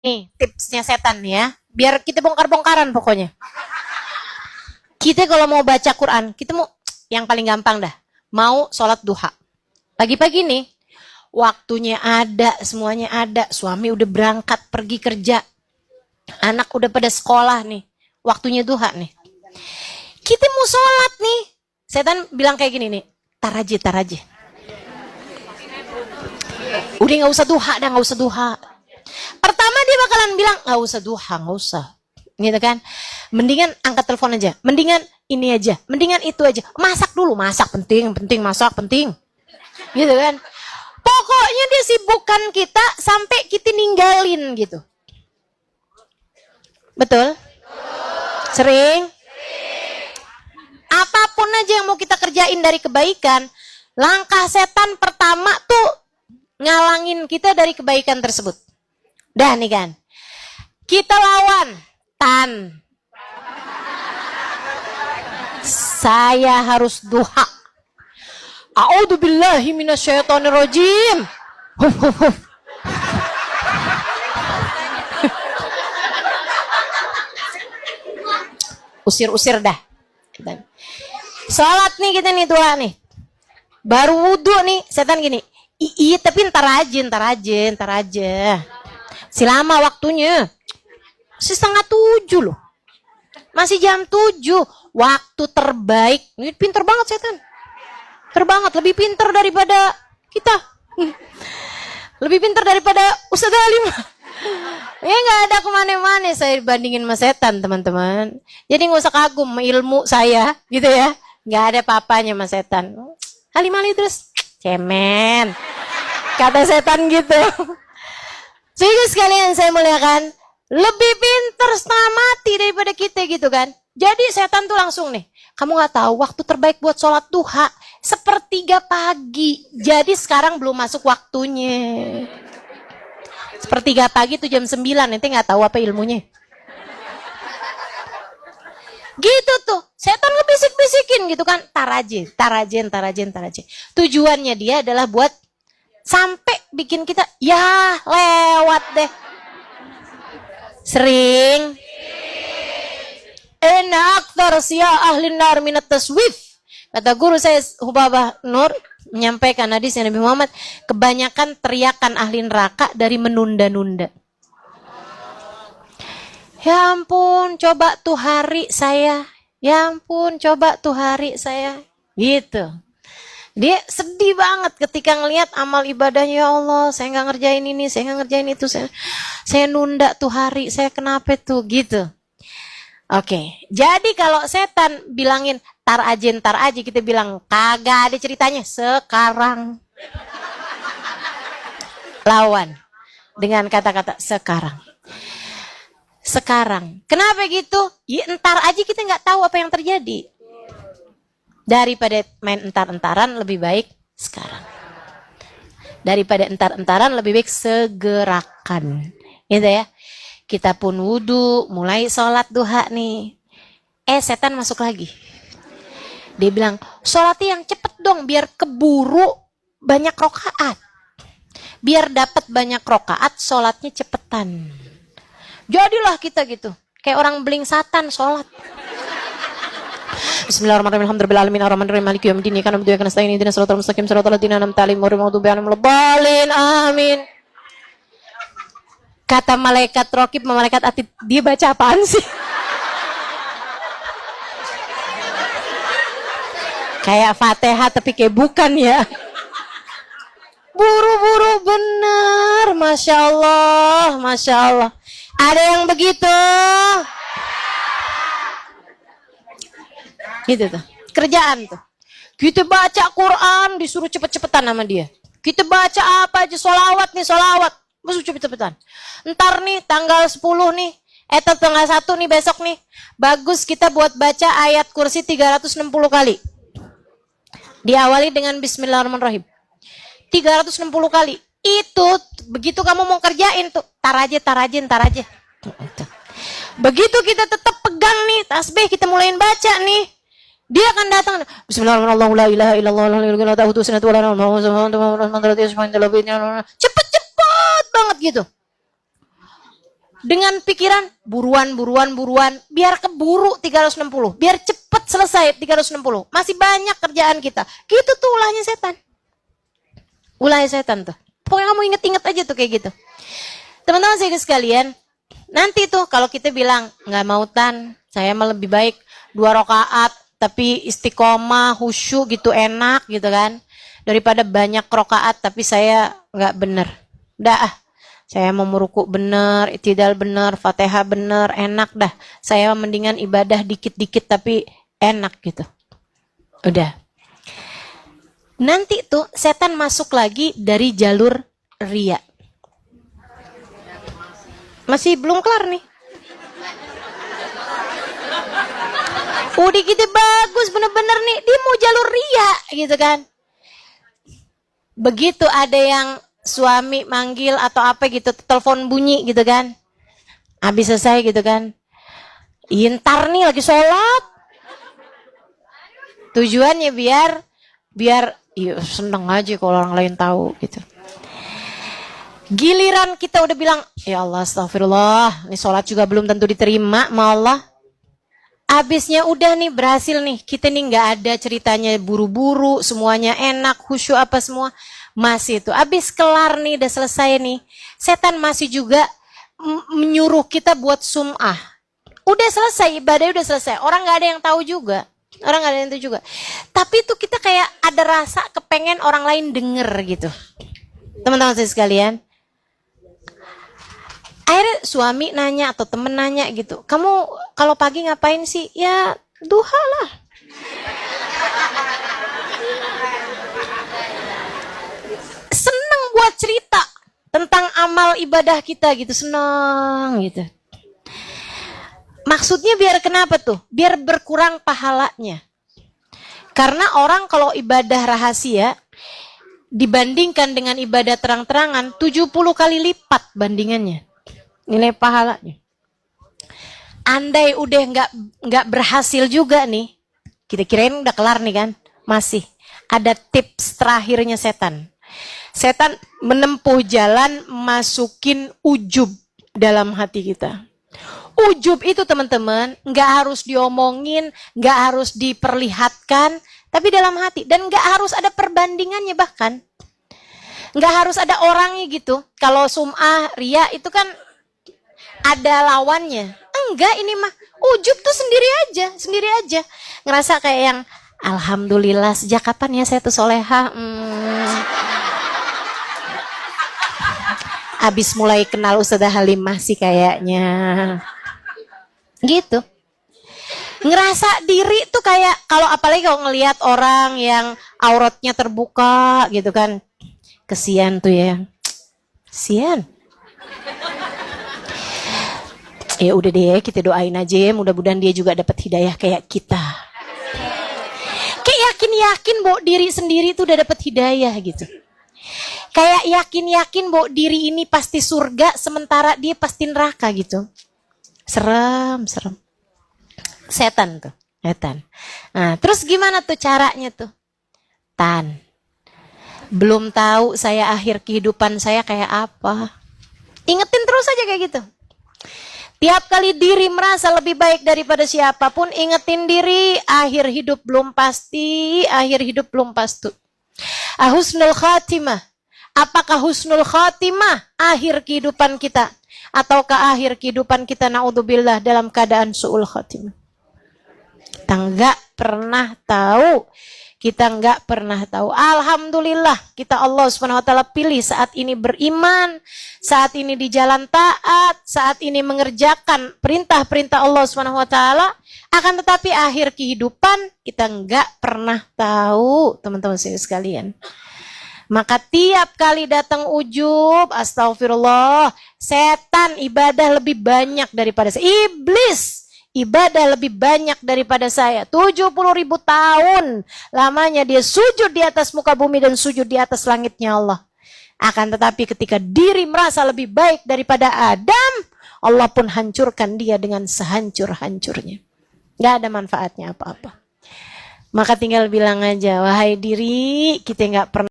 Nih tipsnya setan ya. Biar kita bongkar-bongkaran pokoknya. Kita kalau mau baca Quran, kita mau yang paling gampang dah. Mau sholat duha. Pagi-pagi nih, waktunya ada, semuanya ada. Suami udah berangkat pergi kerja. Anak udah pada sekolah nih. Waktunya duha nih. Kita mau sholat nih. Setan bilang kayak gini nih. Tar aja. Udah gak usah duha dah, gak usah duha. Pertama dia bakalan bilang, gak usah duha, gak usah. Gitu kan. Mendingan angkat telepon aja. Mendingan ini aja. Mendingan itu aja. Masak dulu. Masak penting. Masak penting. Gitu kan. Pokoknya dia sibukkan kita sampai kita ninggalin gitu. Betul? Sering? Apapun aja yang mau kita kerjain dari kebaikan, langkah setan pertama tuh ngalangin kita dari kebaikan tersebut. Dah nih kan. Kita lawan. Tan. Saya harus duha. A'udzubillahi minasyaitonirrajim. Usir dah. Salat nih kita nih tua nih. Baru wudhu nih, setan gini. Iya tapi ntar aja. Si lama waktunya. 6:30 loh. Masih jam 7. Waktu terbaik. Ini pinter banget setan. Terbanget, lebih pinter daripada kita. Lebih pinter daripada Ustaz Alim. Ya gak ada kemana-mana saya bandingin sama setan teman-teman. Jadi gak usah kagum ilmu saya gitu ya. Gak ada papanya sama setan. Alim-alim terus cemen. Kata setan gitu. Sehingga sekalian saya muliakan. Lebih pinter setengah mati daripada kita gitu kan. Jadi setan tuh langsung nih. Kamu gak tahu waktu terbaik buat sholat duha 1/3 pagi. Jadi sekarang belum masuk waktunya. 1/3 pagi itu jam 9. Nanti gak tahu apa ilmunya. Gitu tuh. Setan ngebisik-bisikin gitu kan. Tar aja. Tujuannya dia adalah buat sampai bikin kita ya lewat deh. Sering. Enak tersia ahli nar minat taswif. Kata guru saya Hubabah Nur menyampaikan hadisnya Nabi Muhammad, kebanyakan teriakan ahli neraka dari menunda-nunda. Ya ampun, coba tuh hari saya. Gitu. Dia sedih banget ketika ngelihat amal ibadahnya. Ya Allah, saya nggak ngerjain ini, saya nggak ngerjain itu, saya nunda tuh hari, saya kenapa tuh gitu. Oke, jadi kalau setan bilangin tar aja, kita bilang kagak ada ceritanya sekarang. Lawan dengan kata-kata sekarang. Kenapa gitu? Ya entar aja kita nggak tahu apa yang terjadi. Daripada main entar-entaran lebih baik sekarang. Daripada entar-entaran lebih baik segerakan. Gitu ya. Kita pun wudhu, mulai sholat duha nih. Setan masuk lagi. Dia bilang, sholatnya yang cepet dong, biar keburu banyak rokaat. Biar dapat banyak rokaat, sholatnya cepetan. Jadilah kita gitu. Kayak orang beling satan sholat. Bismillahirrahmanirrahim. Alhamdulillahirabbil alamin maliki yaumiddin. Iyyaka na'budu wa iyyaka nasta'in. Ihdinas siratal mustaqim siratal ladzina an'amta 'alaihim ghairil maghdubi 'alaihim waladdallin. Amin. Kata malaikat Rokib, malaikat Atid, dia baca apaan sih? Kayak Fatihah tapi kayak bukan ya. Buru-buru bener, Masya Allah. Ada yang begitu? Gitu tuh, kerjaan tuh. Kita baca Quran, disuruh cepet-cepetan sama dia. Kita baca apa aja, sholawat. Masuk cepet-cepetan. Ntar nih tanggal 10 nih. Tanggal 1 nih besok nih. Bagus kita buat baca ayat kursi 360 kali. Diawali dengan Bismillahirrahmanirrahim. 360 kali. Itu begitu kamu mau kerjain tuh. Tar aja. Begitu kita tetap pegang nih tasbih, kita mulain baca nih. Dia akan datang. Bismillahirrahmanirrahim. Cepet banget gitu. Dengan pikiran buruan, biar keburu 360, biar cepet selesai 360. Masih banyak kerjaan kita. Gitu tuh ulahnya setan. Ulahnya setan tuh. Pokoknya kamu inget-inget aja tuh kayak gitu. Teman-teman saya sekalian, nanti tuh kalau kita bilang nggak mau tan, saya mah lebih baik 2 rakaat tapi istiqomah, khusyuk gitu enak gitu kan, daripada banyak rakaat tapi saya nggak bener. Dah, saya mau meruku bener, i'tidal bener, Fatihah bener, enak dah. Saya mendingan ibadah dikit-dikit tapi enak gitu. Udah. Nanti tuh setan masuk lagi dari jalur riya. Masih belum kelar nih. Udah gitu bagus bener-bener nih. Dia mau jalur riya gitu kan. Begitu ada yang suami manggil atau apa gitu, telepon bunyi gitu kan. Habis selesai gitu kan. Ntar nih lagi sholat. Tujuannya biar iya seneng aja kalau orang lain tahu gitu. Giliran kita udah bilang, ya Allah astagfirullah, ini sholat juga belum tentu diterima sama Allah. Abisnya udah nih berhasil nih, kita nih gak ada ceritanya buru-buru, semuanya enak, khusyuk apa semua. Masih itu, abis kelar nih, udah selesai nih. Setan masih juga menyuruh kita buat sum'ah. Udah selesai, ibadahnya udah selesai, orang gak ada yang tahu juga. Orang gak ada yang tahu juga. Tapi itu kita kayak ada rasa kepengen orang lain denger gitu. Teman-teman saya sekalian. Akhirnya suami nanya atau temen nanya gitu, kamu kalau pagi ngapain sih? Ya duha lah. Seneng buat cerita tentang amal ibadah kita gitu, seneng gitu. Maksudnya biar kenapa tuh? Biar berkurang pahalanya. Karena orang kalau ibadah rahasia dibandingkan dengan ibadah terang-terangan 70 kali lipat bandingannya. Nilai pahalanya. Andai udah nggak berhasil juga nih, kita kirain udah kelar nih kan, masih ada tips terakhirnya setan. Setan menempuh jalan masukin ujub dalam hati kita. Ujub itu teman-teman nggak harus diomongin, nggak harus diperlihatkan, tapi dalam hati, dan nggak harus ada perbandingannya bahkan. Nggak harus ada orangnya gitu. Kalau sum'ah, riya itu kan ada lawannya. Enggak, ini mah ujub tuh sendiri aja. Ngerasa kayak yang alhamdulillah, sejak kapan ya saya tuh soleha? Abis mulai kenal Ustazah Halimah sih kayaknya. Gitu. Ngerasa diri tuh kayak, kalau apalagi kalau ngelihat orang yang auratnya terbuka gitu kan. Kesian tuh ya. Kesian. Ya udah deh, kita doain aja ya, mudah-mudahan dia juga dapat hidayah kayak kita. Kayak yakin-yakin bahwa diri sendiri tuh udah dapat hidayah gitu. Kayak yakin-yakin bahwa diri ini pasti surga, sementara dia pasti neraka gitu. Serem. Setan tuh, setan. Nah, terus gimana tuh caranya tuh? Belum tahu saya akhir kehidupan saya kayak apa. Ingetin terus aja kayak gitu. Tiap kali diri merasa lebih baik daripada siapapun, ingetin diri, akhir hidup belum pasti. Husnul khatimah. Apakah husnul khatimah akhir kehidupan kita? Ataukah akhir kehidupan kita naudzubillah dalam keadaan su'ul khatimah? Kita nggak pernah tahu. Alhamdulillah kita Allah Subhanahu wa taala pilih saat ini beriman, saat ini di jalan taat, saat ini mengerjakan perintah-perintah Allah Subhanahu wa taala. Akan tetapi akhir kehidupan kita nggak pernah tahu, teman-teman saya sekalian. Maka tiap kali datang ujub, astagfirullah, setan ibadah lebih banyak daripada saya. Iblis ibadah lebih banyak daripada saya. 70.000 tahun lamanya dia sujud di atas muka bumi dan sujud di atas langitnya Allah. Akan tetapi ketika diri merasa lebih baik daripada Adam, Allah pun hancurkan dia dengan sehancur-hancurnya. Gak ada manfaatnya apa-apa. Maka tinggal bilang aja, wahai diri, kita gak pernah